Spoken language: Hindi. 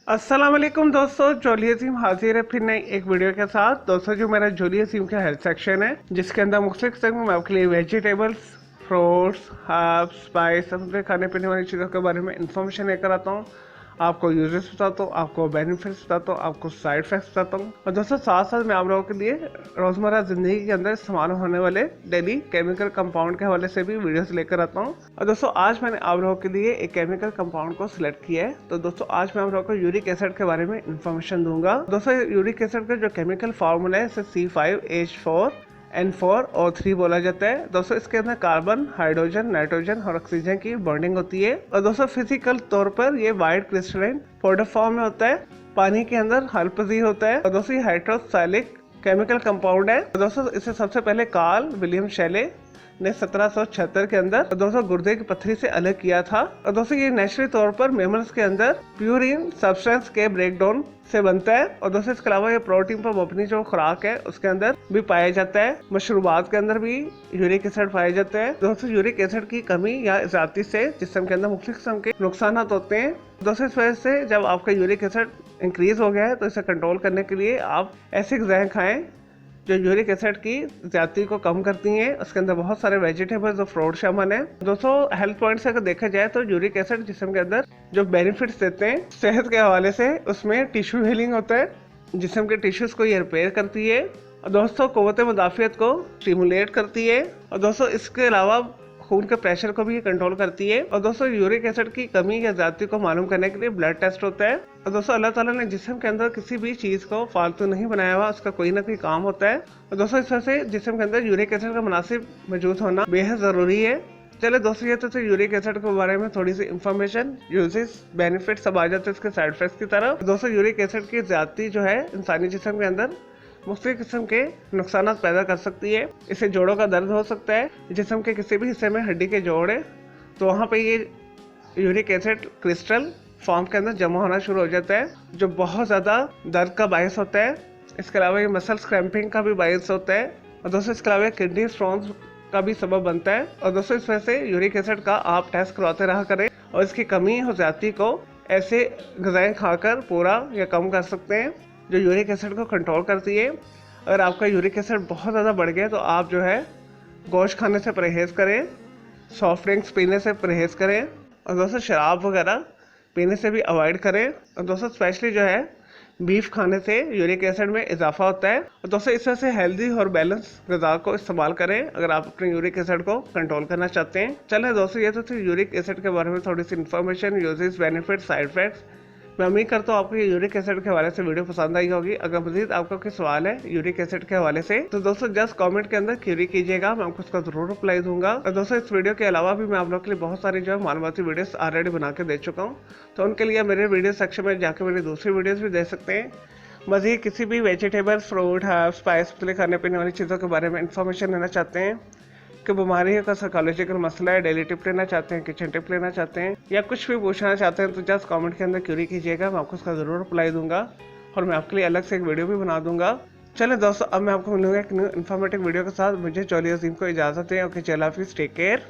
अस्सलाम वालेकुम दोस्तों, जोली अजीम हाजिर है फिर नई एक वीडियो के साथ। दोस्तों, जो मेरा जोली अजीम का हेल्थ सेक्शन है जिसके अंदर मुख्तलिफ किस्म में मैं आपके लिए वेजिटेबल्स, फ्रूट्स, हर्ब्स, स्पाइस, अपने खाने पीने वाली चीज़ों के बारे में इंफॉर्मेशन लेकर आता हूँ। आपको यूजेस बताता हूँ, आपको बेनिफिट्स बताता हूँ, आपको साइड इफेक्ट्स बताता हूँ। और दोस्तों, साथ साथ मैं आप लोगों के लिए रोज़मर्रा ज़िंदगी के अंदर इस्तेमाल होने वाले डेली केमिकल कंपाउंड के हवाले से भी वीडियोस लेकर आता हूँ। और दोस्तों, आज मैंने आप लोगों के लिए एक केमिकल कंपाउंड को सिलेक्ट किया है। तो दोस्तों, आज मैं आप लोगों को यूरिक एसिड के बारे में इंफॉर्मेशन दूंगा। दोस्तों, यूरिक एसिड का जो केमिकल फॉर्मूला है इसे C5H4 N4 O3 बोला जाता है। दोस्तों, इसके अंदर कार्बन, हाइड्रोजन, नाइट्रोजन और ऑक्सीजन की बॉन्डिंग होती है। और दोस्तों, फिजिकल तौर पर ये वाइट क्रिस्टलाइन पाउडर फॉर्म में होता है, पानी के अंदर हल्पजी होता है। और दोस्तों, ये हाइड्रोक्साइलिक केमिकल कंपाउंड है। दोस्तों, इसे सबसे पहले कार्ल विलियम शेले ने 1776 के अंदर दोस्तों गुर्दे की पत्थरी से अलग किया था। और दोस्तों, ये नेचुरली तौर पर मेमल्स के अंदर प्यूरिन सब्सटेंस के ब्रेकडाउन से बनता है। और दोस्तों, इसके अलावा ये प्रोटीन पर अपनी जो खुराक है उसके अंदर भी पाया जाता है। मशरूबात के अंदर भी यूरिक एसिड पाया जाता है। दोस्तों, यूरिक एसिड की कमी या ज्यादती से जिस्म के अंदर मुख्तलिफ किस्म के नुकसान होते हैं। दोस्तों, इस वजह से जब आपका यूरिक एसिड इंक्रीज हो गया है तो इसे कंट्रोल करने के लिए आप ऐसी ग़िज़ाएं खाएं जो यूरिक एसिड की ज्यादती को कम करती हैं। उसके अंदर बहुत सारे वेजिटेबल्स और फ्रूट शामिल हैं। दोस्तों, हेल्थ पॉइंट से अगर देखा जाए तो यूरिक एसिड जिस्म के अंदर जो बेनिफिट्स देते हैं सेहत के हवाले से, उसमें टिश्यू हीलिंग होता है, जिस्म के टिश्यूज को ये रिपेयर करती है। और दोस्तों, क़ुव्वत मुदाफ़ियत को स्टिमुलेट करती है। और दोस्तों, इसके अलावा खून के प्रेशर को भी कंट्रोल करती है। और दोस्तों, यूरिक एसिड की कमी या ज्यादती को मालूम करने के लिए ब्लड टेस्ट होता है। और दोस्तों, अल्लाह ताला ने जिस्म के अंदर किसी भी चीज़ को फालतू नहीं बनाया हुआ, उसका कोई ना कोई काम होता है। और दोस्तों, इस वजह से जिस्म के अंदर यूरिक एसिड का मुनासिब मौजूद होना बेहद ज़रूरी है। चले दोस्तों, ये तो यूरिक एसिड के बारे में थोड़ी सी इंफॉर्मेशन, यूजेस, बेनिफिट सब आ जाते हैं इसके साइड इफेक्ट्स की तरफ। दोस्तों, यूरिक एसिड की ज्यादती जो है इंसानी जिस्म के अंदर मुख्तलिफ किस्म के नुकसान पैदा कर सकती है। इससे जोड़ों का दर्द हो सकता है। जिस्म के किसी भी हिस्से में हड्डी के जोड़ है तो वहाँ पे ये यूरिक एसिड क्रिस्टल फॉर्म के अंदर जमा होना शुरू हो जाता है, जो बहुत ज़्यादा दर्द का बायस होता है। इसके अलावा ये मसल्स क्रैम्पिंग का भी बायस होता है। और दोस्तों, इसके अलावा किडनी स्टोन्स का भी सबब बनता है। और दोस्तों, इस वजह से यूरिक एसिड का आप टेस्ट करवाते रहा करें और इसकी कमी और ज्यादती को ऐसे ग़िज़ाएं खाकर पूरा या कम कर सकते हैं जो यूरिक एसिड को कंट्रोल करती है। अगर आपका यूरिक एसिड बहुत ज़्यादा बढ़ गया तो आप जो है गोश्त खाने से परहेज़ करें, सॉफ्ट ड्रिंक्स पीने से परहेज़ करें। और दोस्तों, शराब वगैरह पीने से भी अवॉइड करें। और दोस्तों, स्पेशली जो है बीफ खाने से यूरिक एसिड में इजाफा होता है। और दोस्तों, इस वजह से हेल्दी और बैलेंस ग़िज़ा को इस्तेमाल करें अगर आप अपने यूरिक एसिड को कंट्रोल करना चाहते हैं। चलें दोस्तों, ये तो थी यूरिक एसिड के बारे में थोड़ी सी information, uses, benefit, side effects. मैं उम्मीद करता हूँ आपको ये यूरिक एसिड के हवाले से वीडियो पसंद आई होगी। अगर मजीद आपका कोई सवाल है यूरिक एसिड के हवाले से तो दोस्तों जस्ट कमेंट के अंदर क्वेरी कीजिएगा, मैं आपको उसका जरूर रिप्लाई दूंगा। और दोस्तों, इस वीडियो के अलावा भी मैं आप लोग के लिए बहुत सारी जो है मालूमाती वीडियोस ऑलरेडी बना के दे चुका हूँ, तो उनके लिए मेरे वीडियो सेक्शन में जाकर मेरी दूसरी वीडियोज़ भी दे सकते हैं। मजीद किसी भी वेजिटेबल्स, फ्रूट, हर्ब, स्पाइस, खाने पीने वाली चीज़ों के बारे में इंफॉर्मेशन लेना चाहते हैं, कि बीमारियों का साइकोलॉजिकल मसला है, डेली टिप लेना चाहते हैं, किचन टिप लेना चाहते हैं, या कुछ भी पूछना चाहते हैं तो जस्ट कमेंट के अंदर क्वेरी कीजिएगा, मैं आपको उसका ज़रूर रिप्लाई दूंगा और मैं आपके लिए अलग से एक वीडियो भी बना दूंगा। चले दोस्तों, अब मैं आपको मिलूंगा एक न्यू इन्फॉर्मेटिव वीडियो के साथ। मुझे जोली अजीम को इजाज़त दें। ओके, चलो हाफिज़, टेक केयर।